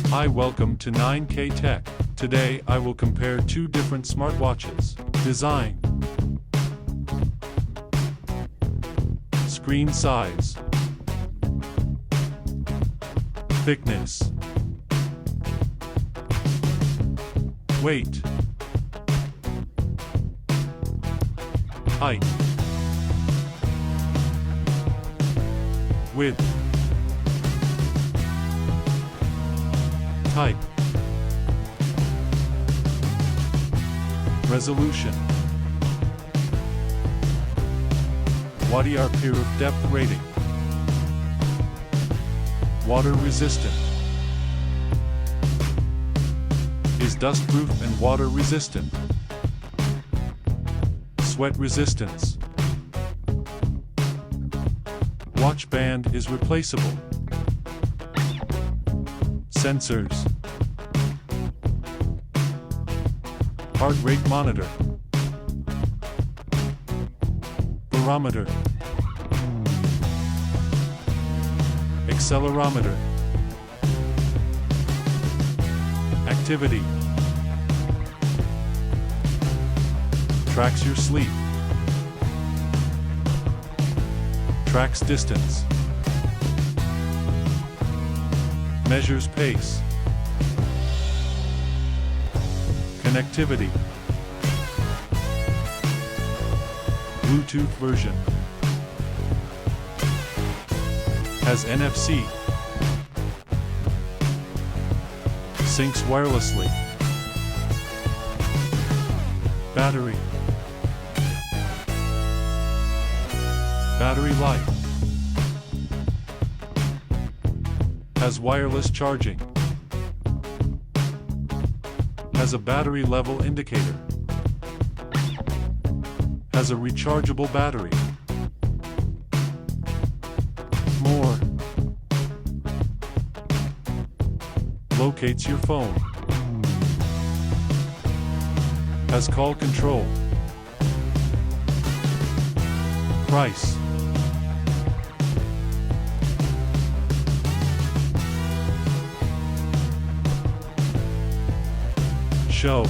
Hi, welcome to 9K Tech. Today I will compare two different smartwatches. Design, screen size, thickness, weight, height, width, type, resolution, watt-hour depth rating, water resistant, is dust proof and water resistant, sweat resistance, watch band is replaceable, sensors, heart rate monitor, barometer, accelerometer, activity, tracks your sleep, tracks distance, measures pace, connectivity, Bluetooth version, has NFC, syncs wirelessly, battery life, has wireless charging, has a battery level indicator, has a rechargeable battery. More. Locates your phone. Has call control. Price. Show.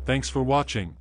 Thanks for watching.